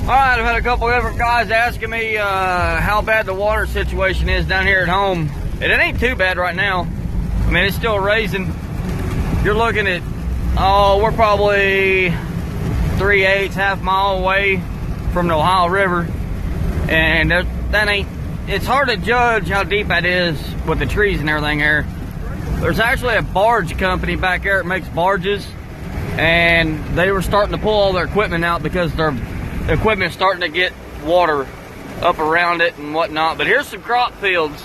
Alright, I've had a couple different guys asking me how bad the water situation is down here at home. And it ain't too bad right now. I mean, it's still raising. You're looking at, we're probably 3/8, half mile away from the Ohio River. And that ain't, it's hard to judge how deep that is with the trees and everything there. There's actually a barge company back there that makes barges. And they were starting to pull all their equipment out because their equipment's starting to get water up around it and whatnot. But here's some crop fields.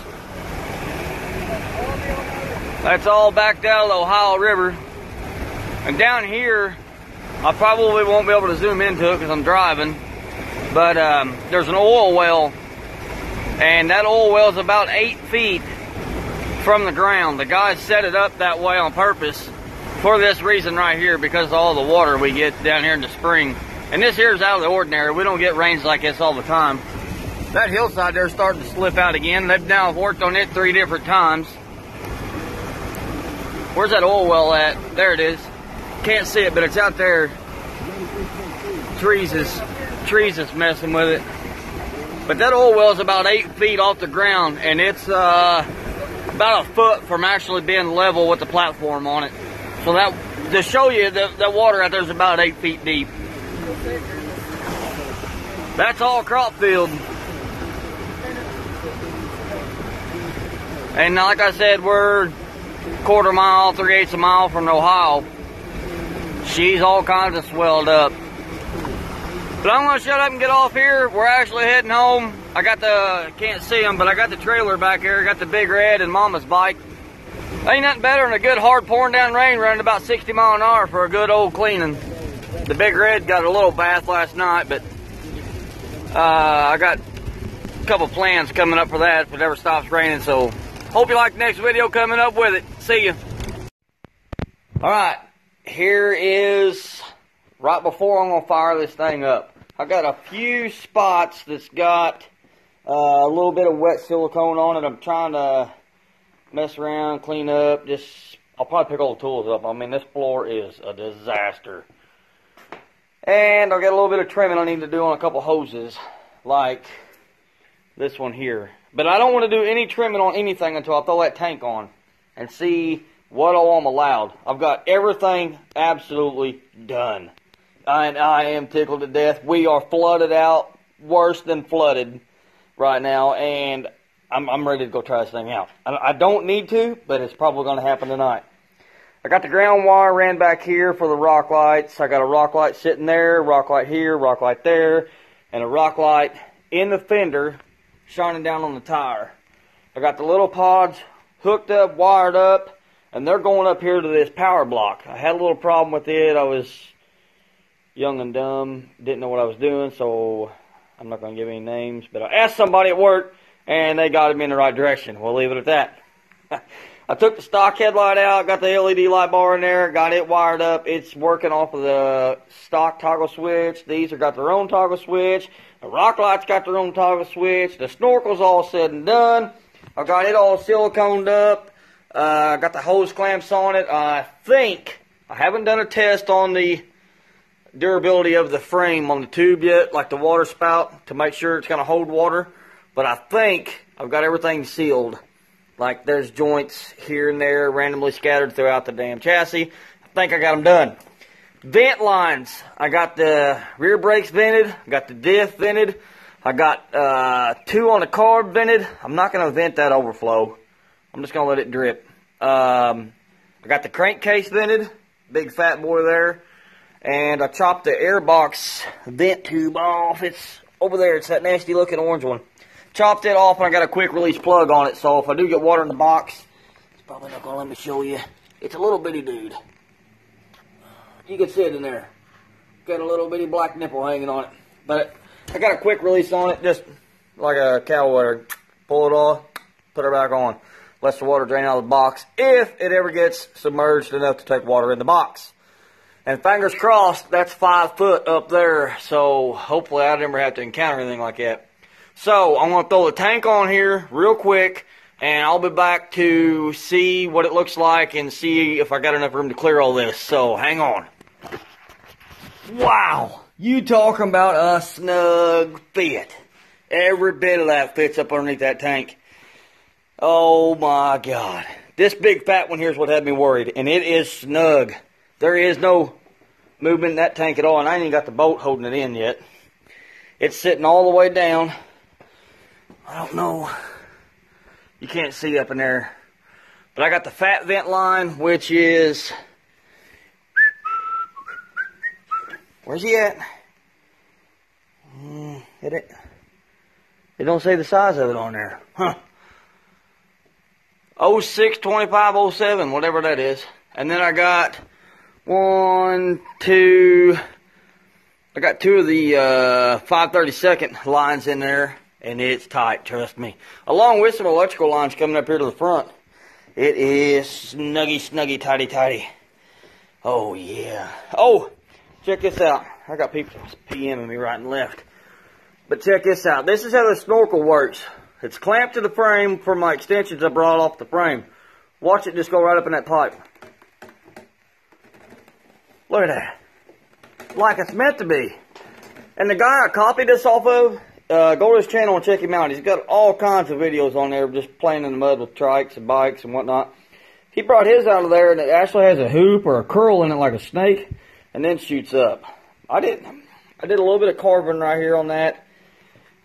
That's all backed out of the Ohio River. And down here, I probably won't be able to zoom into it because I'm driving. But there's an oil well. And that oil well is about 8 feet from the ground. The guys set it up that way on purpose for this reason right here, because of all the water we get down here in the spring. And this here is out of the ordinary. We don't get rains like this all the time. That hillside there is starting to slip out again. They've now worked on it 3 different times. Where's that oil well at? There it is. Can't see it, but it's out there. Trees is messing with it. But that oil well is about 8 feet off the ground, and it's about a foot from actually being level with the platform on it. So that, to show you that water out there is about 8 feet deep. That's all crop field. And like I said, we're 1/4 mile, 3/8 a mile from Ohio. She's all kinds of swelled up. But I'm gonna shut up and get off here. We're actually heading home. I got can't see them, but I got the trailer back here. I got the Big Red and Mama's bike. Ain't nothing better than a good hard pouring down rain running about 60 miles an hour for a good old cleaning. The Big Red got a little bath last night, but I got a couple plans coming up for that if it ever stops raining. So hope you like the next video coming up with it. See ya. Alright, here is right before I'm going to fire this thing up. I got a few spots that's got a little bit of wet silicone on it. I'm trying to mess around, clean up. I'll probably pick all the tools up. I mean, this floor is a disaster. And I've got a little bit of trimming I need to do on a couple hoses, like this one here. But I don't want to do any trimming on anything until I throw that tank on and see what all I'm allowed. I've got everything absolutely done. And I am tickled to death. We are flooded out, worse than flooded right now, and I'm ready to go try this thing out. I don't need to, but it's probably going to happen tonight. I got the ground wire ran back here for the rock lights. I got a rock light sitting there, rock light here, rock light there, and a rock light in the fender shining down on the tire. I got the little pods hooked up, wired up, and they're going up here to this power block. I had a little problem with it. I was young and dumb, didn't know what I was doing, so I'm not going to give any names. But I asked somebody at work, and they got me in the right direction. We'll leave it at that. I took the stock headlight out, got the LED light bar in there, got it wired up. It's working off of the stock toggle switch. These have got their own toggle switch. The rock light's got their own toggle switch. The snorkel's all said and done. I got it all siliconed up. Got the hose clamps on it. I think, I haven't done a test on the durability of the frame on the tube yet, like the water spout, to make sure it's going to hold water. But I think I've got everything sealed. Like there's joints here and there randomly scattered throughout the damn chassis. I think I got them done. Vent lines. I got the rear brakes vented. I got the diff vented. I got 2 on the carb vented. I'm not going to vent that overflow. I'm just going to let it drip. I got the crankcase vented. Big fat boy there. And I chopped the airbox vent tube off. It's over there. It's that nasty looking orange one. Chopped it off, and I got a quick release plug on it. So if I do get water in the box, it's probably not going to let me show you. It's a little bitty dude. You can see it in there. Got a little bitty black nipple hanging on it. But I got a quick release on it, just like a cow water. Pull it off, put it back on. Lets the water drain out of the box if it ever gets submerged enough to take water in the box. And fingers crossed, that's 5 foot up there. So hopefully I never have to encounter anything like that. So I'm going to throw the tank on here real quick, and I'll be back to see what it looks like and see if I got enough room to clear all this. So hang on. Wow, You talking about a snug fit. Every bit of that fits up underneath that tank. Oh my God. This big fat one here is what had me worried. And it is snug. There is no movement in that tank at all. And I ain't even got the bolt holding it in yet. It's sitting all the way down. I don't know. You can't see up in there. But I got the fat vent line, which is... Where's he at? It don't say the size of it on there. Huh. 06, 25, 07, whatever that is. And then I got I got two of the 532nd lines in there. And it's tight, trust me. Along with some electrical lines coming up here to the front. It is snuggy, tighty. Oh, yeah. Oh, check this out. I got people PMing me right and left. But check this out. This is how the snorkel works. It's clamped to the frame for my extensions I brought off the frame. Watch it just go right up in that pipe. Look at that. Like it's meant to be. And the guy I copied this off of, go to his channel and check him out. He's got all kinds of videos on there just playing in the mud with trikes and bikes and whatnot. He brought his out of there and it actually has a hoop or a curl in it like a snake and then shoots up. I did a little bit of carving right here on that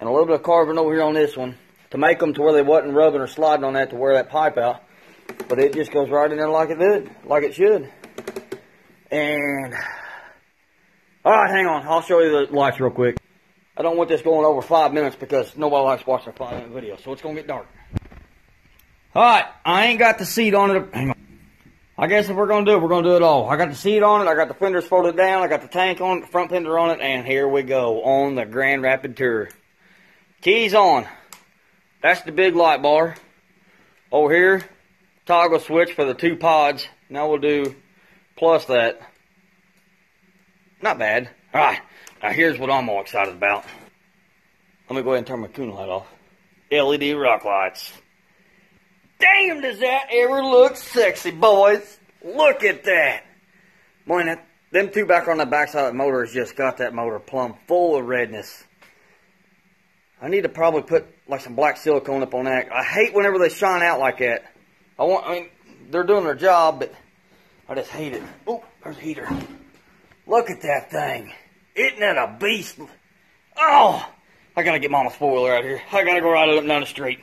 and a little bit of carving over here on this one to make them to where they wasn't rubbing or sliding on that to wear that pipe out. But it just goes right in there like it did, like it should. And, alright, hang on. I'll show you the lights real quick. I don't want this going over 5 minutes because nobody likes watching a 5-minute video, so it's going to get dark. Alright, I ain't got the seat on it. Hang on. I guess if we're going to do it, we're going to do it all. I got the seat on it, I got the fenders folded down, I got the tank on it, the front fender on it, and here we go on the Grand Rapid Tour. Keys on. That's the big light bar. Over here, toggle switch for the 2 pods. Now we'll do plus that. Not bad. Alright. Now here's what I'm all excited about. Let me go ahead and turn my cooling light off. LED rock lights. Damn, does that ever look sexy, boys. Look at that. Boy, them 2 back on the backside of the motor has just got that motor plumb full of redness. I need to probably put like some black silicone up on that. I hate whenever they shine out like that. I mean, they're doing their job, but I just hate it. Oh, there's a heater. Look at that thing. Isn't that a beast? Oh, I gotta get Mama's 4-wheeler out here. I gotta go ride it up and down the street.